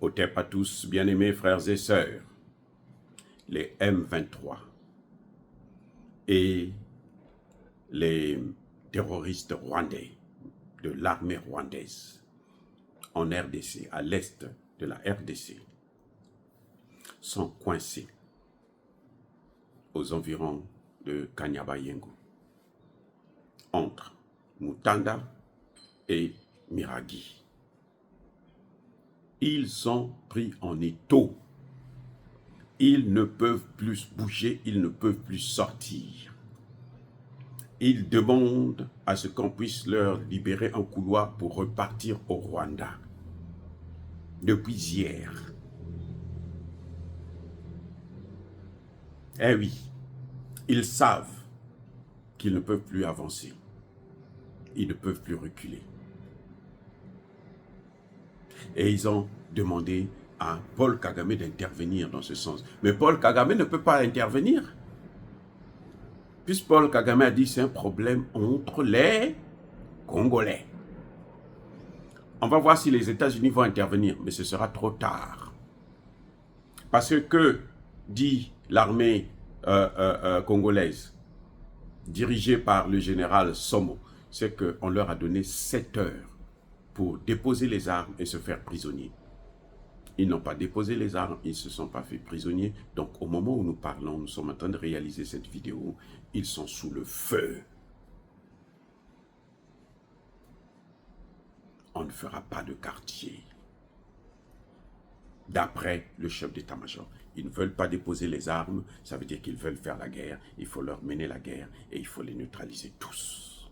Otep à tous, bien-aimés frères et sœurs, les M23 et les terroristes rwandais de l'armée rwandaise en RDC, à l'est de la RDC, sont coincés aux environs de Kanyabayongo, entre Mutanda et Miragi. Ils sont pris en étau. Ils ne peuvent plus bouger, ils ne peuvent plus sortir. Ils demandent à ce qu'on puisse leur libérer un couloir pour repartir au Rwanda. Depuis hier. Eh oui, ils savent qu'ils ne peuvent plus avancer. Ils ne peuvent plus reculer. Et ils ont demandé à Paul Kagame d'intervenir dans ce sens. Mais Paul Kagame ne peut pas intervenir. Puisque Paul Kagame a dit que c'est un problème entre les Congolais. On va voir si les États-Unis vont intervenir, mais ce sera trop tard. Parce que, dit l'armée congolaise, dirigée par le général Somo, c'est qu'on leur a donné 7 heures pour déposer les armes et se faire prisonniers. Ils n'ont pas déposé les armes, ils ne se sont pas fait prisonniers. Donc au moment où nous parlons, nous sommes en train de réaliser cette vidéo, ils sont sous le feu. On ne fera pas de quartier. D'après le chef d'état-major, ils ne veulent pas déposer les armes, ça veut dire qu'ils veulent faire la guerre, il faut leur mener la guerre et il faut les neutraliser tous.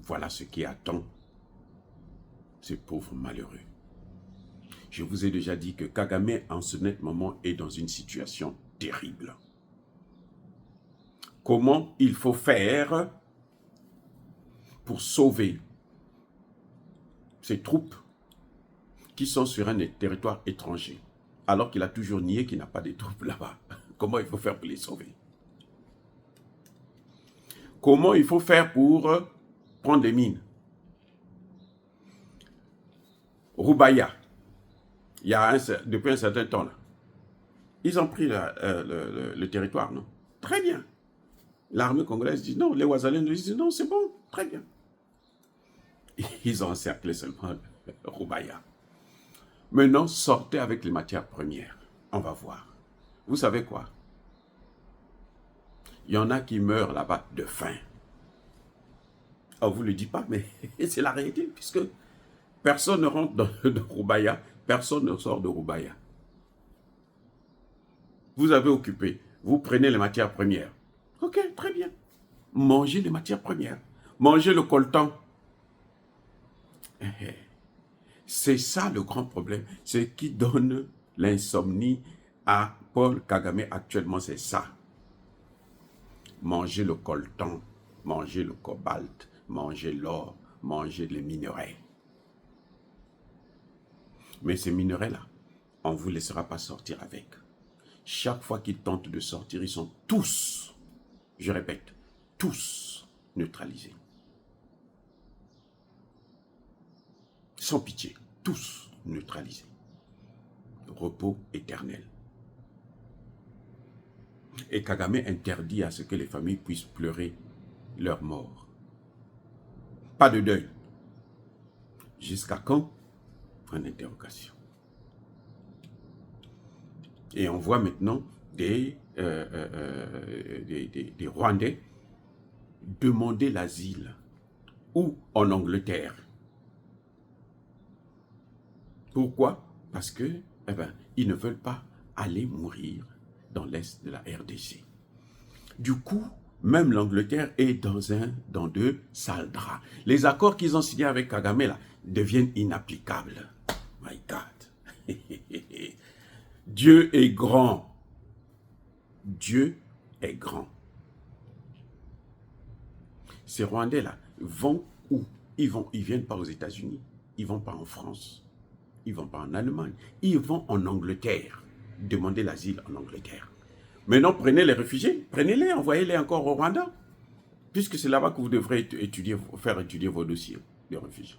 Voilà ce qui attend ces pauvres malheureux. Je vous ai déjà dit que Kagame, en ce net moment, est dans une situation terrible. Comment il faut faire pour sauver ces troupes qui sont sur un territoire étranger, alors qu'il a toujours nié qu'il n'a pas de troupes là-bas? Comment il faut faire pour les sauver? Comment il faut faire pour prendre les mines? Roubaïa, il y a depuis un certain temps là, ils ont pris le territoire, non? Très bien. L'armée congolaise dit non, les Ouazaliens disent non, c'est bon, très bien. Ils ont encerclé seulement Roubaïa. Maintenant, sortez avec les matières premières. On va voir. Vous savez quoi? Il y en a qui meurent là-bas de faim. On ne vous le dit pas, mais c'est la réalité, puisque personne ne rentre dans Roubaïa, personne ne sort de Roubaïa. Vous avez occupé, vous prenez les matières premières. Ok, très bien. Mangez les matières premières. Mangez le coltan. C'est ça le grand problème. Ce qui donne l'insomnie à Paul Kagame actuellement, c'est ça. Manger le coltan, manger le cobalt, manger l'or, manger les minerais. Mais ces minerais-là, on ne vous laissera pas sortir avec. Chaque fois qu'ils tentent de sortir, ils sont tous, je répète, tous neutralisés. Sans pitié, tous neutralisés. Repos éternel. Et Kagame interdit à ce que les familles puissent pleurer leur mort. Pas de deuil. Jusqu'à quand? En interrogation. Et on voit maintenant des Rwandais demander l'asile. Ou en Angleterre. Pourquoi? Parce que, ils ne veulent pas aller mourir dans l'est de la RDC. Du coup, même l'Angleterre est dans de sales draps. Les accords qu'ils ont signés avec Kagame là deviennent inapplicables. My God. Dieu est grand. Dieu est grand. Ces Rwandais là vont où? Ils viennent pas aux États-Unis. Ils vont pas en France. Ils vont pas en Allemagne. Ils vont en Angleterre. Demander l'asile en Angleterre. Maintenant, prenez les réfugiés, prenez-les, envoyez-les encore au Rwanda, puisque c'est là-bas que vous devrez faire étudier vos dossiers de réfugiés.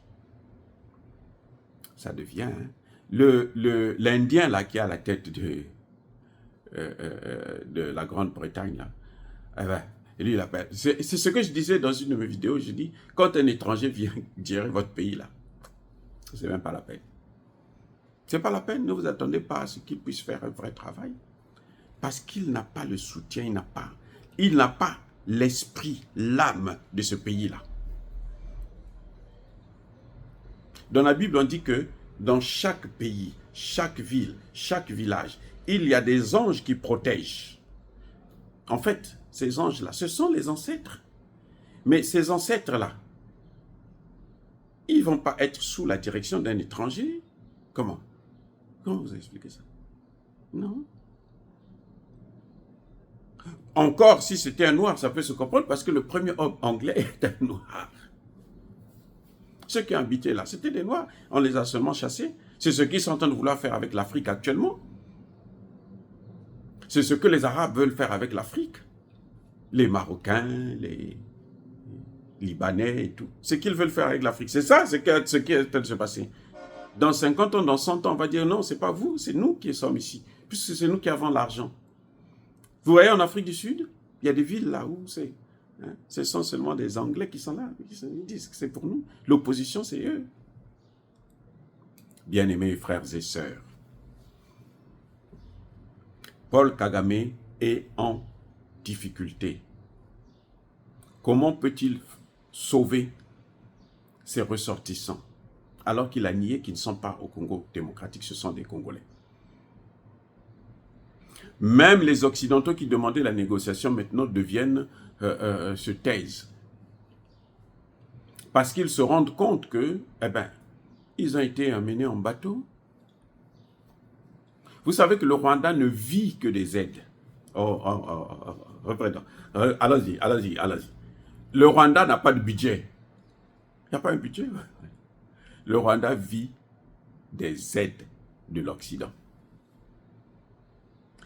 Ça devient... Hein. L'Indien, là, qui est à la tête de la Grande-Bretagne, là, eh ben, lui, il appelle. C'est ce que je disais dans une de mes vidéos. Je dis, quand un étranger vient gérer votre pays, là, c'est même pas la peine. C'est pas la peine, ne vous attendez pas à ce qu'il puisse faire un vrai travail. Parce qu'il n'a pas le soutien, il n'a pas l'esprit, l'âme de ce pays-là. Dans la Bible, on dit que dans chaque pays, chaque ville, chaque village, il y a des anges qui protègent. En fait, ces anges-là, ce sont les ancêtres. Mais ces ancêtres-là, ils ne vont pas être sous la direction d'un étranger. Comment? Comment vous expliquez ça? Non. Encore, si c'était un noir, ça peut se comprendre parce que le premier homme anglais est un noir. Ceux qui habitaient là, c'était des noirs. On les a seulement chassés. C'est ce qu'ils sont en train de vouloir faire avec l'Afrique actuellement. C'est ce que les Arabes veulent faire avec l'Afrique. Les Marocains, les Libanais et tout. Ce qu'ils veulent faire avec l'Afrique. C'est ça ce qui est en train de se passer. Dans 50 ans, dans 100 ans, on va dire non, c'est pas vous, c'est nous qui sommes ici. Puisque c'est nous qui avons l'argent. Vous voyez, en Afrique du Sud, il y a des villes là où c'est... Hein, ce sont seulement des Anglais qui sont là. Ils disent que c'est pour nous. L'opposition, c'est eux. Bien-aimés frères et sœurs, Paul Kagame est en difficulté. Comment peut-il sauver ses ressortissants alors qu'il a nié qu'ils ne sont pas au Congo démocratique, ce sont des Congolais? Même les Occidentaux qui demandaient la négociation maintenant se taisent. Parce qu'ils se rendent compte que, ils ont été amenés en bateau. Vous savez que le Rwanda ne vit que des aides. Allons-y. Le Rwanda n'a pas de budget. Il n'y a pas un budget. Le Rwanda vit des aides de l'Occident.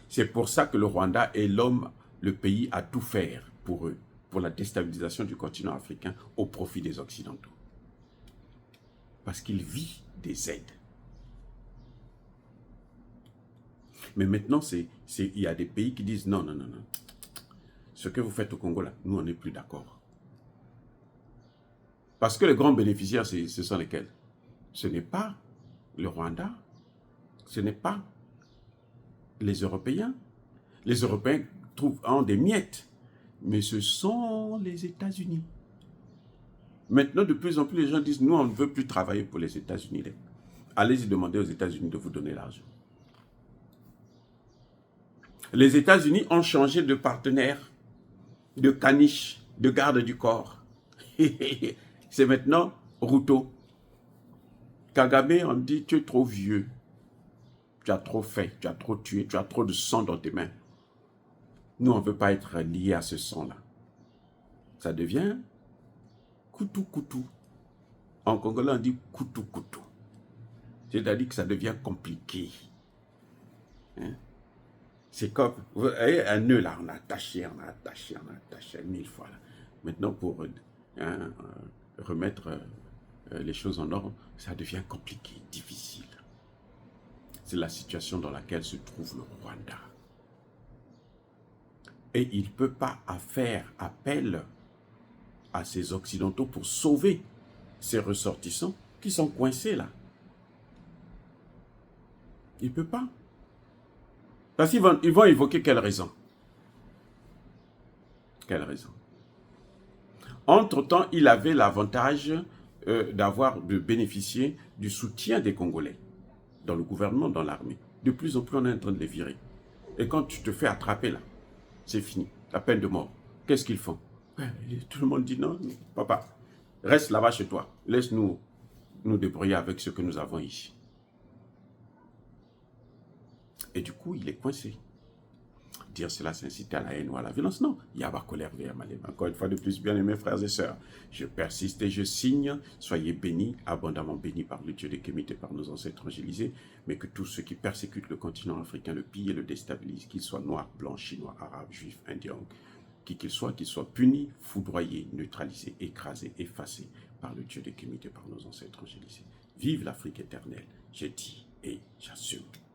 C'est pour ça que le Rwanda est le pays à tout faire pour eux, pour la déstabilisation du continent africain au profit des Occidentaux. Parce qu'il vit des aides. Mais maintenant, il y a des pays qui disent non. Ce que vous faites au Congo, là, nous, on n'est plus d'accord. Parce que les grands bénéficiaires, ce sont lesquels? Ce n'est pas le Rwanda, ce n'est pas les Européens. Les Européens ont des miettes, mais ce sont les États-Unis. Maintenant, de plus en plus, les gens disent, nous, on ne veut plus travailler pour les États-Unis. Allez-y demander aux États-Unis de vous donner l'argent. Les États-Unis ont changé de partenaire, de caniche, de garde du corps. C'est maintenant Ruto. Kagame, on dit, tu es trop vieux. Tu as trop fait, tu as trop tué, tu as trop de sang dans tes mains. Nous, on ne veut pas être liés à ce sang-là. Ça devient coutou. En congolais, on dit coutou. C'est-à-dire que ça devient compliqué. Hein? C'est comme, vous voyez, un nœud là, on a attaché 1000 fois. Là. Maintenant, pour remettre les choses en ordre, ça devient compliqué, difficile. C'est la situation dans laquelle se trouve le Rwanda. Et il ne peut pas faire appel à ces Occidentaux pour sauver ces ressortissants qui sont coincés là. Il ne peut pas. Parce qu'ils vont évoquer quelle raison? Quelle raison? Entre-temps, il avait l'avantage de bénéficier du soutien des Congolais dans le gouvernement, dans l'armée. De plus en plus, on est en train de les virer. Et quand tu te fais attraper là, c'est fini, la peine de mort. Qu'est-ce qu'ils font? Tout le monde dit non, papa, reste là-bas chez toi. Laisse-nous nous débrouiller avec ce que nous avons ici. Et du coup, il est coincé. Dire cela, c'est inciter à la haine ou à la violence. Non, il y a ma colère vers Malem. Encore une fois de plus, bien aimés frères et sœurs, je persiste et je signe. Soyez bénis, abondamment bénis par le Dieu des Kémites et par nos ancêtres angélisés, mais que tous ceux qui persécutent le continent africain, le pillent et le déstabilisent, qu'ils soient noirs, blancs, chinois, arabes, juifs, indiens, qui qu'ils soient punis, foudroyés, neutralisés, écrasés, effacés par le Dieu des Kémites et par nos ancêtres angélisés. Vive l'Afrique éternelle, j'ai dit et j'assume.